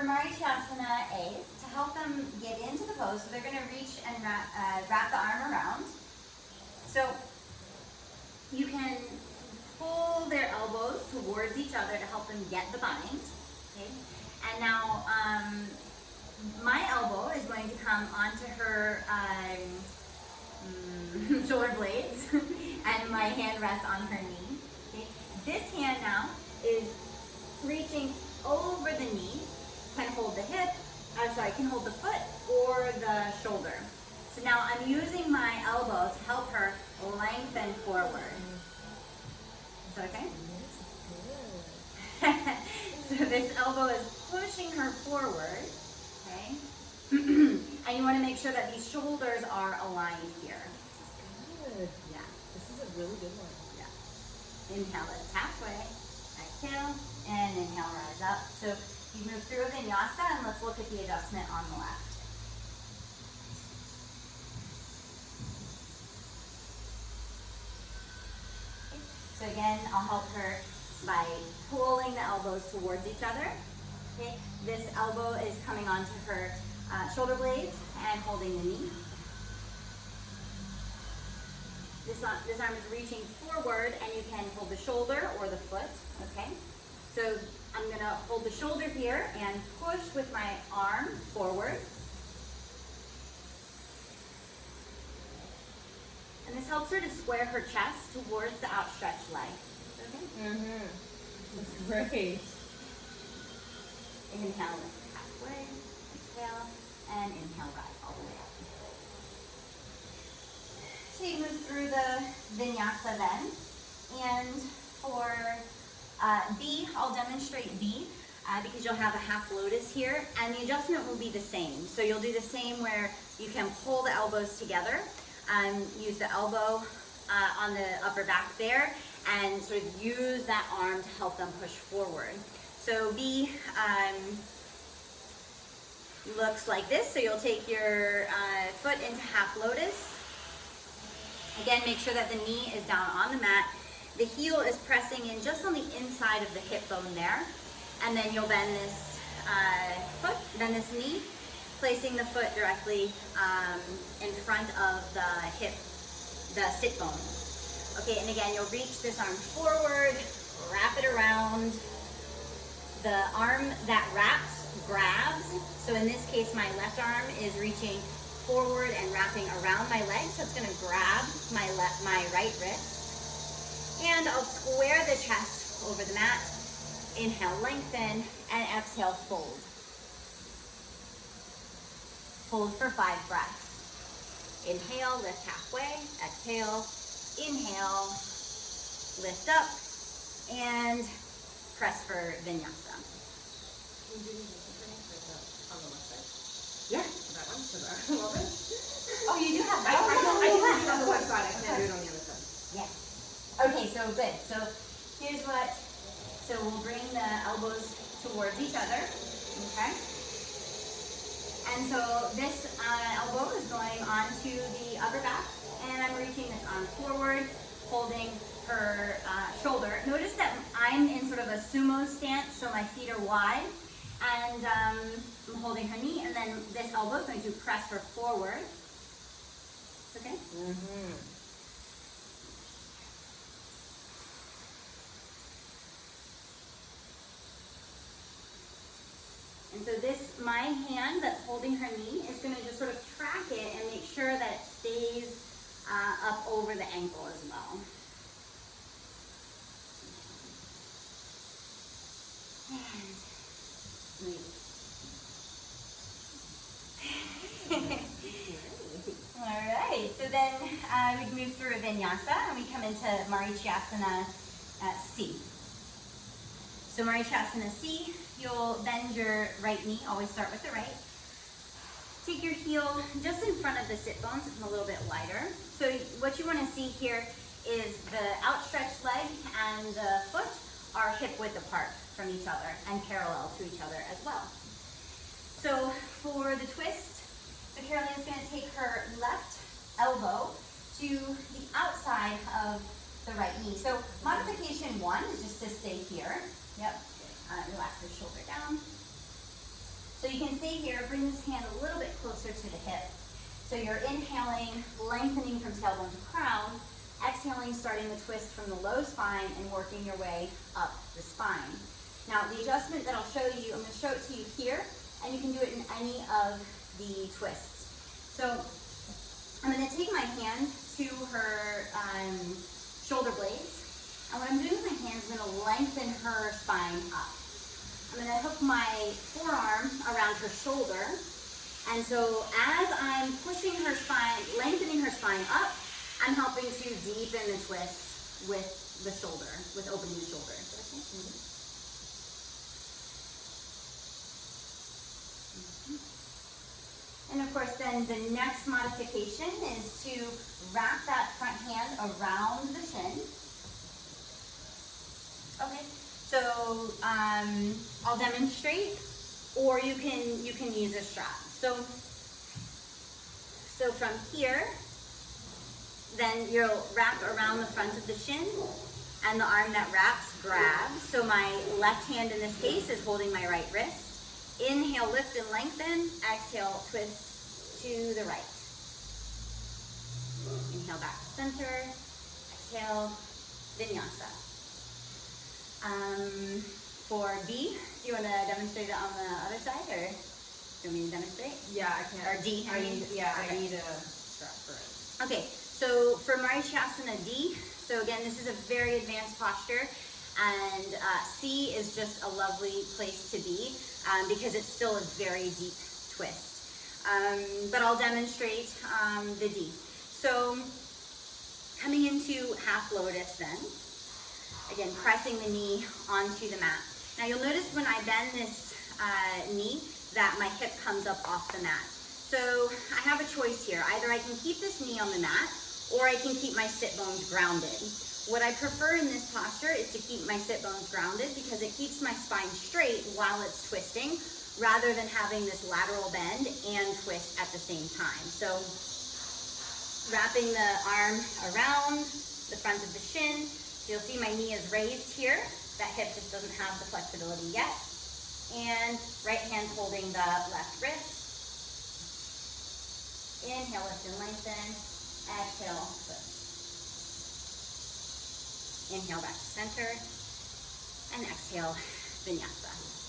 for Marichyasana A, to help them get into the pose, so they're going to reach and wrap the arm around. So you can pull their elbows towards each other to help them get the bind. Okay? And now my elbow is going to come onto her shoulder blades, and my hand rests on her knee. Okay? This hand now is reaching over the knee, can hold the hip, can hold the foot or the shoulder. So now I'm using my elbow to help her lengthen forward. Is that okay? So this elbow is pushing her forward, okay? And you want to make sure that these shoulders are aligned here. This is good. Yeah. This is a really good one. Yeah. Inhale, lift halfway. Exhale, and inhale, rise up. So you move through a vinyasa, and let's look at the adjustment on the left. Okay. So again, I'll help her by pulling the elbows towards each other. Okay. This elbow is coming onto her shoulder blades and holding the knee. This arm is reaching forward, and you can hold the shoulder or the foot, okay? So I'm gonna hold the shoulder here and push with my arm forward. And this helps her to square her chest towards the outstretched leg. Okay? That's great. Inhale, lift halfway, exhale, and inhale, rise all the way up. So you move through the vinyasa then, and for B, I'll demonstrate B because you'll have a half lotus here, and the adjustment will be the same. So you'll do the same where you can pull the elbows together, use the elbow on the upper back there, and sort of use that arm to help them push forward. So B looks like this. So you'll take your foot into half lotus. Again, make sure that the knee is down on the mat. The heel is pressing in just on the inside of the hip bone there. And then you'll bend this foot, bend this knee, placing the foot directly in front of the hip, the sit bone. Okay, and again, you'll reach this arm forward, wrap it around. The arm that wraps grabs. So in this case, my left arm is reaching forward and wrapping around my leg, so it's going to grab my right wrist. And I'll square the chest over the mat. Inhale, lengthen, and exhale, fold. Hold for 5 breaths. Inhale, lift halfway. Exhale, inhale, lift up, and press for vinyasa. Can you do the on the left side? Yeah. That one? For the love it? Oh, you do have I can do it on the left side. I can't do it on the other side. Yes. Okay, so good. So here's what, so we'll bring the elbows towards each other, okay? And so this elbow is going onto the upper back, and I'm reaching this arm forward, holding her shoulder. Notice that I'm in sort of a sumo stance, so my feet are wide, and I'm holding her knee, and then this elbow is going to press her forward. It's okay? And so this, my hand that's holding her knee is going to just sort of track it and make sure that it stays up over the ankle as well. All right, so then we move through a vinyasa and we come into Marichyasana C. So Marichyasana C, you'll bend your right knee, always start with the right. Take your heel just in front of the sit bones, it's a little bit wider. So what you want to see here is the outstretched leg and the foot are hip width apart from each other and parallel to each other as well. So for the twist, so Caroline's going to take her left elbow to the outside of the right knee. So modification 1 is just to stay here. Yep. Relax your shoulder down. you can see here, bring this hand a little bit closer to the hip. So you're inhaling, lengthening from tailbone to crown, exhaling, starting the twist from the low spine and working your way up the spine. Now the adjustment that I'll show you, I'm going to show it to you here, and you can do it in any of the twists. So I'm going to take my hand to her shoulder blades, and what I'm doing with my hand is going to lengthen her spine up. I'm going to hook my forearm around her shoulder, and so as I'm pushing her spine, lengthening her spine up, I'm helping to deepen the twist with the shoulder, with opening the shoulder. And of course, then the next modification is to wrap that front hand around the shin. Okay, so I'll demonstrate, or you can use a strap. So from here, then you'll wrap around the front of the shin, and the arm that wraps grabs. So my left hand in this case is holding my right wrist. Inhale, lift and lengthen. Exhale, twist to the right. Inhale, back to center. Exhale, vinyasa. For D, do you want to demonstrate it on the other side, or do you want me to demonstrate? Yeah, I can. Or D, I need, yeah, okay. I need a strap for it. Okay, so for Marichyasana D, so again, this is a very advanced posture, and C is just a lovely place to be because it's still a very deep twist. But I'll demonstrate the D. So coming into half lotus then, again, pressing the knee onto the mat. Now you'll notice when I bend this knee that my hip comes up off the mat. So I have a choice here. Either I can keep this knee on the mat, or I can keep my sit bones grounded. What I prefer in this posture is to keep my sit bones grounded because it keeps my spine straight while it's twisting, rather than having this lateral bend and twist at the same time. So wrapping the arm around the front of the shin. So you'll see my knee is raised here. That hip just doesn't have the flexibility yet. And right hand holding the left wrist. Inhale, lift and lengthen. Exhale, twist. Inhale, back to center. And exhale, vinyasa.